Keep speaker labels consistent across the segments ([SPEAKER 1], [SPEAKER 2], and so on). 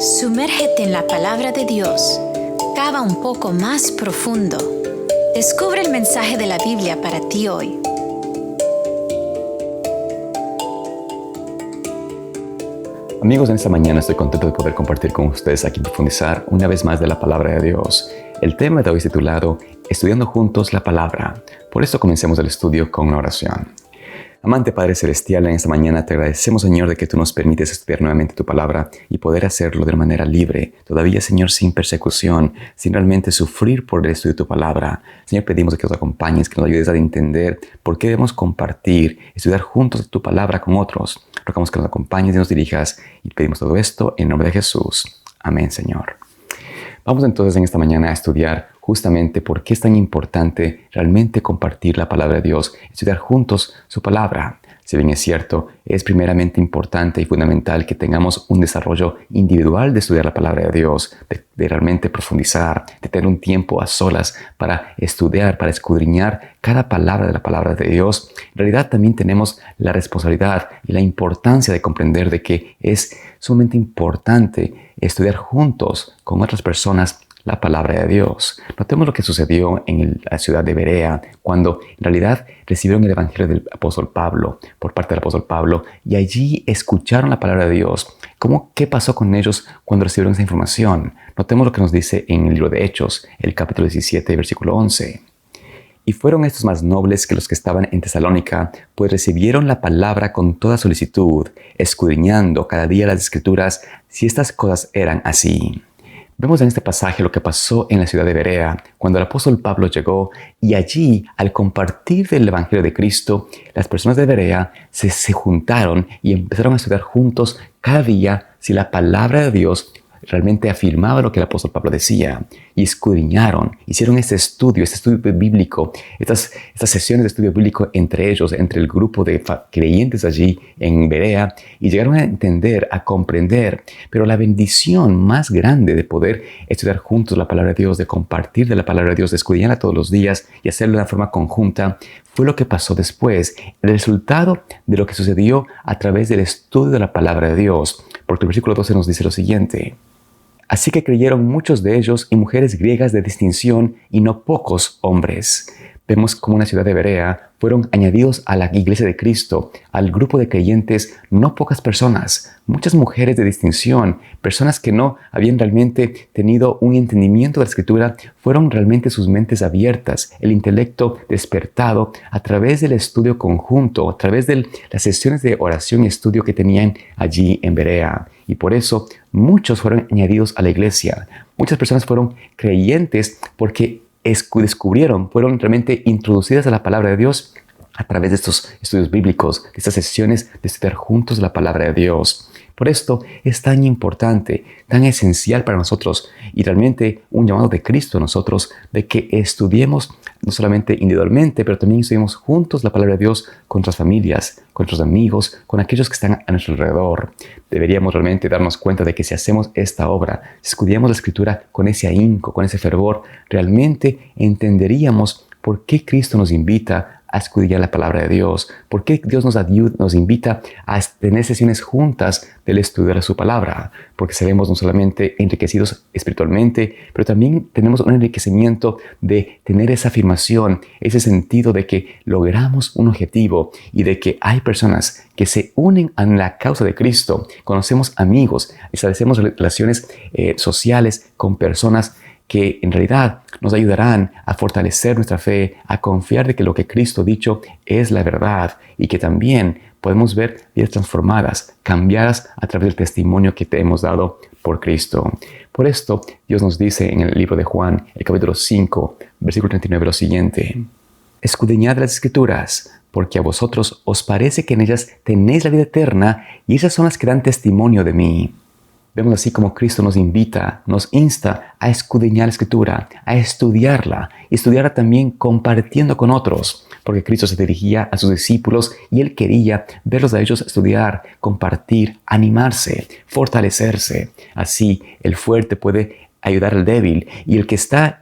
[SPEAKER 1] Sumérgete en la palabra de Dios. Cava un poco más profundo. Descubre el mensaje de la Biblia para ti hoy.
[SPEAKER 2] Amigos, en esta mañana estoy contento de poder compartir con ustedes aquí profundizar una vez más de la palabra de Dios. El tema de hoy es titulado Estudiando juntos la palabra. Por esto comencemos el estudio con una oración. Amante Padre Celestial, en esta mañana te agradecemos, Señor, de que tú nos permites estudiar nuevamente tu palabra y poder hacerlo de manera libre, todavía, Señor, sin persecución, sin realmente sufrir por el estudio de tu palabra. Señor, pedimos que nos acompañes, que nos ayudes a entender por qué debemos compartir, estudiar juntos tu palabra con otros. Rogamos que nos acompañes y nos dirijas y pedimos todo esto en nombre de Jesús. Amén, Señor. Vamos entonces en esta mañana a estudiar justamente por qué es tan importante realmente compartir la palabra de Dios, estudiar juntos su palabra. Si bien es cierto, es primeramente importante y fundamental que tengamos un desarrollo individual de estudiar la palabra de Dios, de realmente profundizar, de tener un tiempo a solas para estudiar, para escudriñar cada palabra de la palabra de Dios. En realidad también tenemos la responsabilidad y la importancia de comprender de que es sumamente importante estudiar juntos con otras personas la palabra de Dios. Notemos lo que sucedió en la ciudad de Berea, cuando en realidad recibieron el evangelio del apóstol Pablo, por parte del apóstol Pablo, y allí escucharon la palabra de Dios. ¿Qué pasó con ellos cuando recibieron esa información? Notemos lo que nos dice en el libro de Hechos, el capítulo 17, versículo 11. Y fueron estos más nobles que los que estaban en Tesalónica, pues recibieron la palabra con toda solicitud, escudriñando cada día las Escrituras, si estas cosas eran así. Vemos en este pasaje lo que pasó en la ciudad de Berea, cuando el apóstol Pablo llegó y allí, al compartir del evangelio de Cristo, las personas de Berea se juntaron y empezaron a estudiar juntos cada día si la palabra de Dios realmente afirmaba lo que el apóstol Pablo decía, y escudriñaron, hicieron este estudio bíblico, estas sesiones de estudio bíblico entre ellos, entre el grupo de creyentes allí en Berea, y llegaron a entender, a comprender. Pero la bendición más grande de poder estudiar juntos la palabra de Dios, de compartir de la palabra de Dios, de escudriñarla todos los días y hacerlo de una forma conjunta, fue lo que pasó después, el resultado de lo que sucedió a través del estudio de la palabra de Dios. Porque el versículo 12 nos dice lo siguiente: Así que creyeron muchos de ellos y mujeres griegas de distinción y no pocos hombres. Vemos como una ciudad de Berea fueron añadidos a la iglesia de Cristo, al grupo de creyentes, no pocas personas, muchas mujeres de distinción, personas que no habían realmente tenido un entendimiento de la Escritura, fueron realmente sus mentes abiertas, el intelecto despertado a través del estudio conjunto, a través de las sesiones de oración y estudio que tenían allí en Berea. Y por eso muchos fueron añadidos a la iglesia. Muchas personas fueron creyentes porque descubrieron, fueron realmente introducidas a la palabra de Dios a través de estos estudios bíblicos, de estas sesiones de estudiar juntos la palabra de Dios. Por esto es tan importante, tan esencial para nosotros y realmente un llamado de Cristo a nosotros de que estudiemos no solamente individualmente, pero también estudiemos juntos la palabra de Dios con nuestras familias, con nuestros amigos, con aquellos que están a nuestro alrededor. Deberíamos realmente darnos cuenta de que si hacemos esta obra, si estudiamos la Escritura con ese ahínco, con ese fervor, realmente entenderíamos por qué Cristo nos invita a escudriñar la palabra de Dios, por qué Dios nos invita a tener sesiones juntas del estudio de su palabra, porque seremos no solamente enriquecidos espiritualmente, pero también tenemos un enriquecimiento de tener esa afirmación, ese sentido de que logramos un objetivo y de que hay personas que se unen a la causa de Cristo. Conocemos amigos, establecemos relaciones sociales con personas que en realidad nos ayudarán a fortalecer nuestra fe, a confiar de que lo que Cristo ha dicho es la verdad y que también podemos ver vidas transformadas, cambiadas a través del testimonio que te hemos dado por Cristo. Por esto, Dios nos dice en el libro de Juan, el capítulo 5, versículo 39, lo siguiente: Escudriñad las Escrituras, porque a vosotros os parece que en ellas tenéis la vida eterna, y esas son las que dan testimonio de mí. Vemos así como Cristo nos invita, nos insta a escudriñar la Escritura, a estudiarla también compartiendo con otros, porque Cristo se dirigía a sus discípulos y Él quería verlos a ellos estudiar, compartir, animarse, fortalecerse. Así el fuerte puede ayudar al débil. Y el que está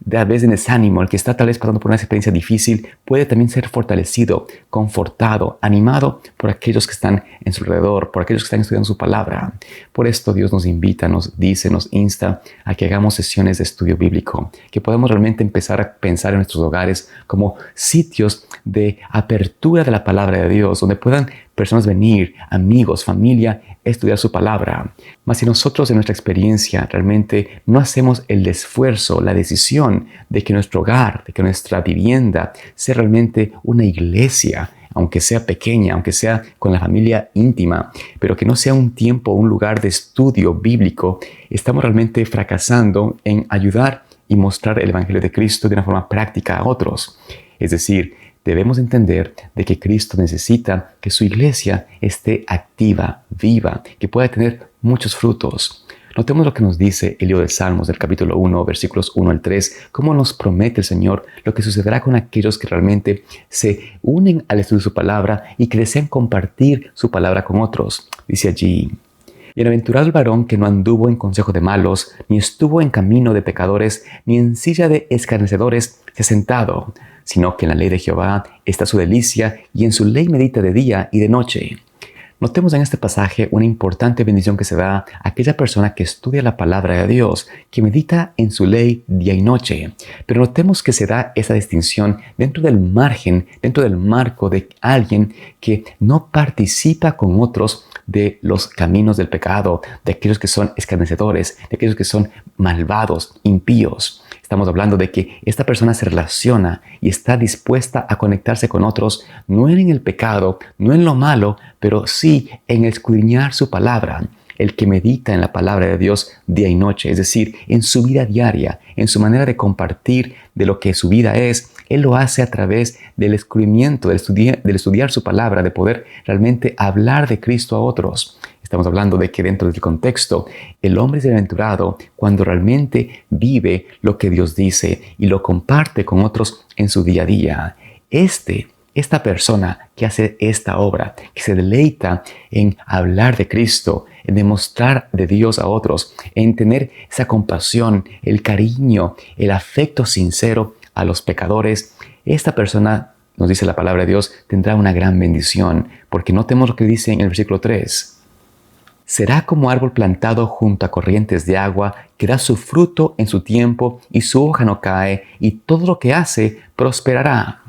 [SPEAKER 2] tal vez en desánimo, el que está tal vez pasando por una experiencia difícil, puede también ser fortalecido, confortado, animado por aquellos que están en su alrededor, por aquellos que están estudiando su palabra. Por esto Dios nos invita, nos dice, nos insta a que hagamos sesiones de estudio bíblico, que podamos realmente empezar a pensar en nuestros hogares como sitios de apertura de la palabra de Dios, donde puedan personas venir, amigos, familia, estudiar su palabra. Mas si nosotros en nuestra experiencia realmente no hacemos el esfuerzo, la decisión de que nuestro hogar, de que nuestra vivienda sea realmente una iglesia, aunque sea pequeña, aunque sea con la familia íntima, pero que no sea un tiempo, un lugar de estudio bíblico, estamos realmente fracasando en ayudar y mostrar el Evangelio de Cristo de una forma práctica a otros. Es decir, debemos entender de que Cristo necesita que su iglesia esté activa, viva, que pueda tener muchos frutos. Notemos lo que nos dice el libro de Salmos del capítulo 1, versículos 1 al 3, cómo nos promete el Señor lo que sucederá con aquellos que realmente se unen al estudio de su palabra y que desean compartir su palabra con otros. Dice allí: Bienaventurado el varón que no anduvo en consejo de malos, ni estuvo en camino de pecadores, ni en silla de escarnecedores se ha sentado, sino que en la ley de Jehová está su delicia, y en su ley medita de día y de noche. Notemos en este pasaje una importante bendición que se da a aquella persona que estudia la palabra de Dios, que medita en su ley día y noche. Pero notemos que se da esa distinción dentro del margen, dentro del marco de alguien que no participa con otros de los caminos del pecado, de aquellos que son escarnecedores, de aquellos que son malvados, impíos. Estamos hablando de que esta persona se relaciona y está dispuesta a conectarse con otros, no en el pecado, no en lo malo, pero sí en escudriñar su palabra. El que medita en la palabra de Dios día y noche, es decir, en su vida diaria, en su manera de compartir de lo que su vida es, él lo hace a través del descubrimiento, del estudiar su palabra, de poder realmente hablar de Cristo a otros. Estamos hablando de que dentro del contexto, el hombre es bienaventurado cuando realmente vive lo que Dios dice y lo comparte con otros en su día a día. Esta persona que hace esta obra, que se deleita en hablar de Cristo, en demostrar de Dios a otros, en tener esa compasión, el cariño, el afecto sincero a los pecadores, esta persona, nos dice la palabra de Dios, tendrá una gran bendición, porque notemos lo que dice en el versículo 3. Será como árbol plantado junto a corrientes de agua, que da su fruto en su tiempo y su hoja no cae, y todo lo que hace prosperará.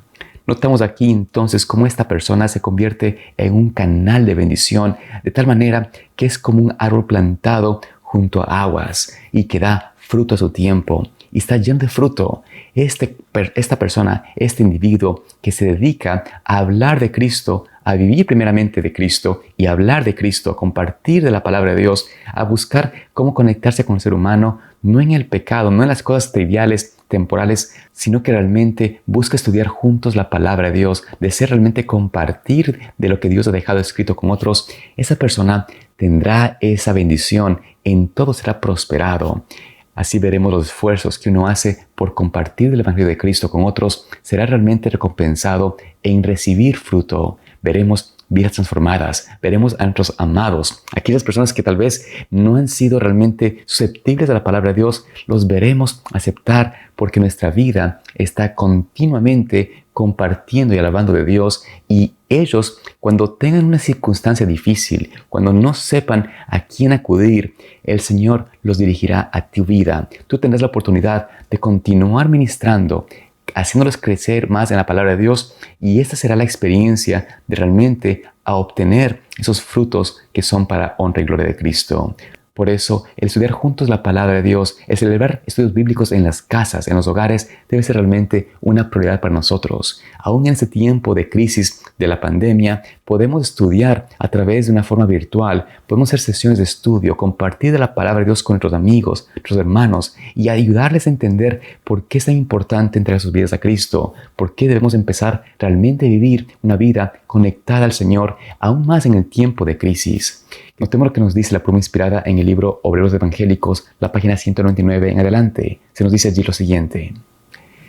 [SPEAKER 2] Notamos aquí entonces cómo esta persona se convierte en un canal de bendición, de tal manera que es como un árbol plantado junto a aguas y que da fruto a su tiempo y está lleno de fruto. Esta persona, este individuo que se dedica a hablar de Cristo, a vivir primeramente de Cristo y a hablar de Cristo, a compartir de la palabra de Dios, a buscar cómo conectarse con el ser humano, no en el pecado, no en las cosas triviales, temporales, sino que realmente busca estudiar juntos la palabra de Dios, desea realmente compartir de lo que Dios ha dejado escrito con otros. Esa persona tendrá esa bendición, en todo será prosperado. Así veremos los esfuerzos que uno hace por compartir el Evangelio de Cristo con otros, será realmente recompensado en recibir fruto. Veremos vidas transformadas, veremos a nuestros amados, aquellas personas que tal vez no han sido realmente susceptibles a la palabra de Dios, los veremos aceptar porque nuestra vida está continuamente compartiendo y alabando de Dios, y ellos, cuando tengan una circunstancia difícil, cuando no sepan a quién acudir, el Señor los dirigirá a tu vida. Tú tendrás la oportunidad de continuar ministrando, haciéndolos crecer más en la palabra de Dios, y esta será la experiencia de realmente a obtener esos frutos que son para honra y gloria de Cristo. Por eso, el estudiar juntos la palabra de Dios, el celebrar estudios bíblicos en las casas, en los hogares, debe ser realmente una prioridad para nosotros. Aún en este tiempo de crisis de la pandemia, podemos estudiar a través de una forma virtual, podemos hacer sesiones de estudio, compartir de la palabra de Dios con nuestros amigos, nuestros hermanos, y ayudarles a entender por qué es tan importante entregar sus vidas a Cristo, por qué debemos empezar realmente a vivir una vida conectada al Señor, aún más en el tiempo de crisis. Notemos lo que nos dice la pluma inspirada en el libro Obreros Evangélicos, la página 199 en adelante. Se nos dice allí lo siguiente: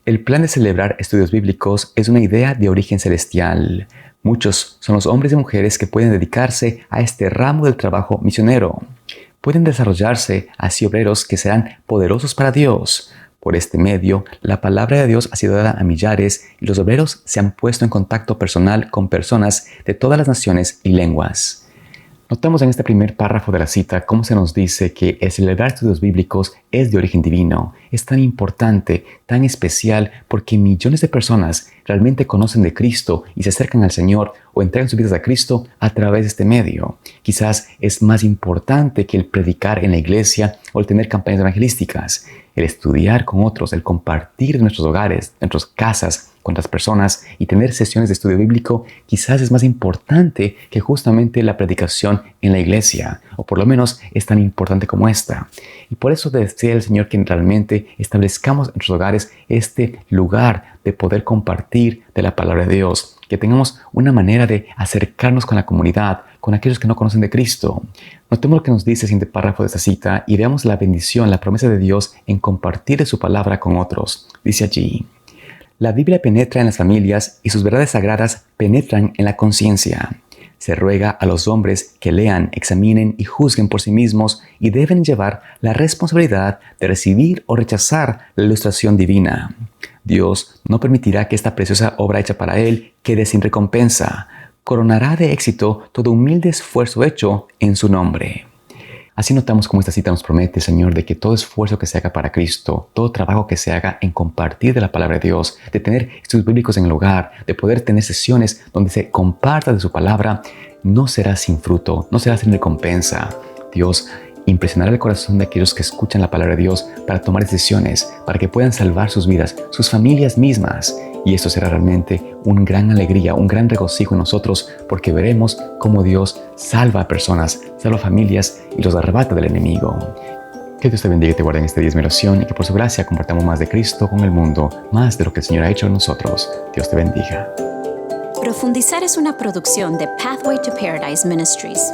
[SPEAKER 2] el plan de celebrar estudios bíblicos es una idea de origen celestial. Muchos son los hombres y mujeres que pueden dedicarse a este ramo del trabajo misionero. pueden desarrollarse así obreros que serán poderosos para Dios. Por este medio, la palabra de Dios ha sido dada a millares y los obreros se han puesto en contacto personal con personas de todas las naciones y lenguas. Notamos en este primer párrafo de la cita cómo se nos dice que el celebrar estudios bíblicos es de origen divino. Es tan importante, tan especial, porque millones de personas realmente conocen de Cristo y se acercan al Señor o entregan sus vidas a Cristo a través de este medio. Quizás es más importante que el predicar en la iglesia o el tener campañas evangelísticas. El estudiar con otros, el compartir en nuestros hogares, en nuestras casas, con otras personas y tener sesiones de estudio bíblico quizás es más importante que justamente la predicación en la iglesia, o por lo menos es tan importante como esta. Y por eso desea el Señor que realmente establezcamos en nuestros hogares este lugar de poder compartir de la palabra de Dios, que tengamos una manera de acercarnos con la comunidad, con aquellos que no conocen de Cristo. Notemos lo que nos dice el siguiente párrafo de esta cita y veamos la bendición, la promesa de Dios en compartir de su palabra con otros. Dice allí: la Biblia penetra en las familias y sus verdades sagradas penetran en la conciencia. Se ruega a los hombres que lean, examinen y juzguen por sí mismos y deben llevar la responsabilidad de recibir o rechazar la ilustración divina. Dios no permitirá que esta preciosa obra hecha para Él quede sin recompensa. Coronará de éxito todo humilde esfuerzo hecho en su nombre. Así notamos cómo esta cita nos promete, Señor, de que todo esfuerzo que se haga para Cristo, todo trabajo que se haga en compartir de la palabra de Dios, de tener estudios bíblicos en el hogar, de poder tener sesiones donde se comparta de su palabra, no será sin fruto, no será sin recompensa. Dios impresionará el corazón de aquellos que escuchan la palabra de Dios para tomar decisiones, para que puedan salvar sus vidas, sus familias mismas. Y esto será realmente una gran alegría, un gran regocijo en nosotros, porque veremos cómo Dios salva a personas, salva a familias y los arrebata del enemigo. Que Dios te bendiga y te guarde en este día de mi oración y que por su gracia compartamos más de Cristo con el mundo, más de lo que el Señor ha hecho en nosotros. Dios te bendiga.
[SPEAKER 1] Profundizar es una producción de Pathway to Paradise Ministries.